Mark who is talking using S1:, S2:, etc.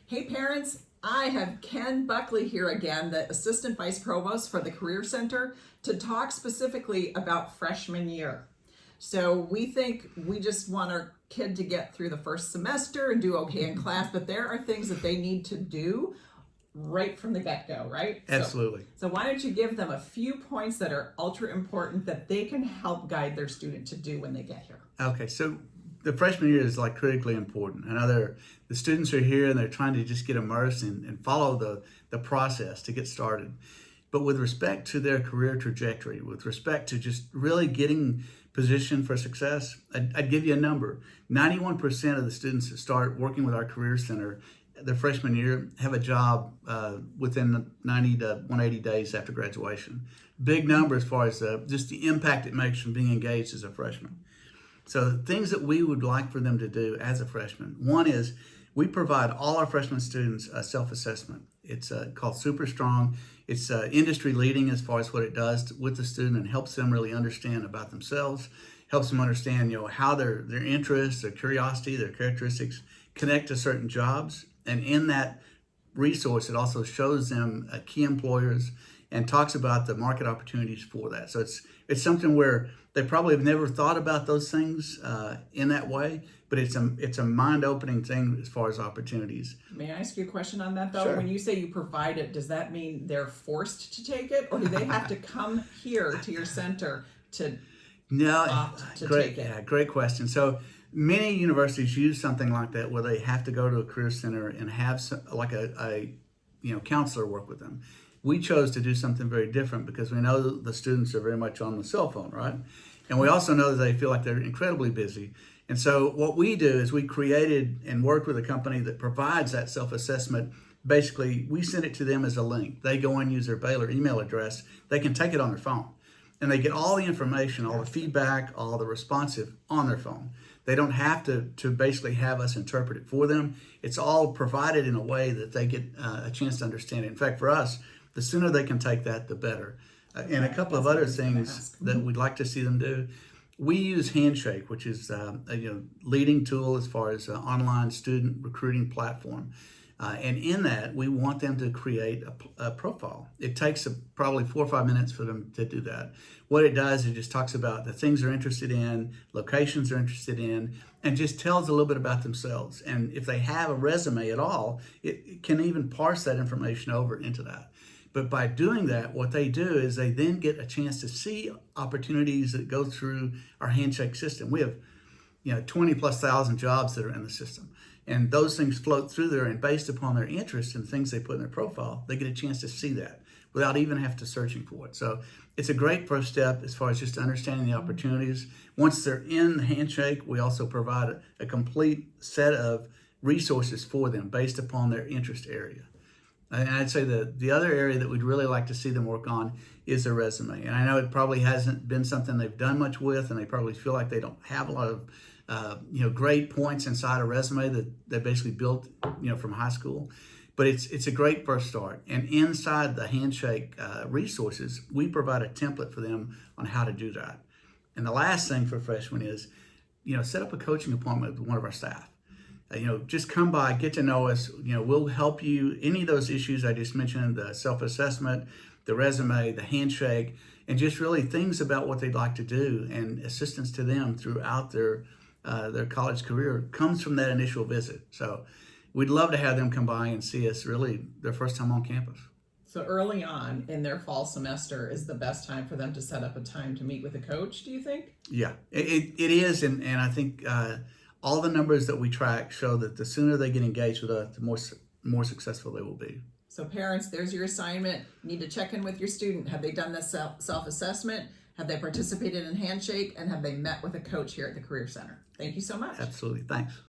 S1: Hey parents, I have Ken Buckley here again, the Assistant Vice Provost for the Career Center, to talk specifically about freshman year. So we think we just want our kid to get through the first semester and do okay in class, but there are things that they need to do right from the get-go, right?
S2: Absolutely.
S1: So why don't you give them a few points that are ultra important that they can help guide their student to do when they get here?
S2: Okay, so the freshman year is like critically important. I know the students are here and they're trying to just get immersed and follow the process to get started. But with respect to their career trajectory, with respect to just really getting positioned for success, I'd give you a number. 91% of the students that start working with our Career Center their freshman year have a job within 90 to 180 days after graduation. Big number as far as just the impact it makes from being engaged as a freshman. So the things that we would like for them to do as a freshman, one is we provide all our freshman students a self-assessment. It's called Super Strong. It's industry leading as far as what it does with the student and helps them really understand about themselves, helps them understand how their interests, their curiosity, their characteristics connect to certain jobs. And in that resource, it also shows them key employers and talks about the market opportunities for that. So it's something where they probably have never thought about those things in that way, but it's a mind-opening thing as far as opportunities.
S1: May I ask you a question on that though?
S2: Sure.
S1: When you say you provide it, does that mean they're forced to take it, or do they have to come here to your center to opt to take it?
S2: Yeah, great question. So many universities use something like that where they have to go to a career center and have like a counselor work with them. We chose to do something very different because we know the students are very much on the cell phone, right? And we also know that they feel like they're incredibly busy. And so what we do is we created and worked with a company that provides that self-assessment. Basically, we send it to them as a link. They go and use their Baylor email address. They can take it on their phone. And they get all the information, all the feedback, all the responsive on their phone. They don't have to basically have us interpret it for them. It's all provided in a way that they get a chance to understand it. In fact, for us, the sooner they can take that, the better. And a couple of other things that we'd like to see them do. We use Handshake, which is a leading tool as far as online student recruiting platform. And in that, we want them to create a profile. It takes probably 4 or 5 minutes for them to do that. What it does, it just talks about the things they're interested in, locations they're interested in, and just tells a little bit about themselves. And if they have a resume at all, it can even parse that information over into that. But by doing that, what they do is they then get a chance to see opportunities that go through our Handshake system. We have 20,000+ jobs that are in the system. And those things float through there, and based upon their interest and things they put in their profile, they get a chance to see that without even have to searching for it. So it's a great first step as far as just understanding the opportunities. Once they're in the Handshake, we also provide a complete set of resources for them based upon their interest area. And I'd say the other area that we'd really like to see them work on is their resume. And I know it probably hasn't been something they've done much with, and they probably feel like they don't have a lot of great points inside a resume that they basically built from high school. But it's a great first start. And inside the Handshake resources, we provide a template for them on how to do that. And the last thing for freshmen is, set up a coaching appointment with one of our staff. Just come by, get to know us. We'll help you. Any of those issues I just mentioned, the self-assessment, the resume, the Handshake, and just really things about what they'd like to do and assistance to them throughout their college career comes from that initial visit. So we'd love to have them come by and see us really their first time on campus.
S1: So early on in their fall semester is the best time for them to set up a time to meet with a coach, do you think?
S2: Yeah, it is. And I think all the numbers that we track show that the sooner they get engaged with us, the more successful they will be.
S1: So parents, there's your assignment. You need to check in with your student. Have they done this self-assessment? Have they participated in Handshake? And have they met with a coach here at the Career Center? Thank you so much.
S2: Absolutely. Thanks.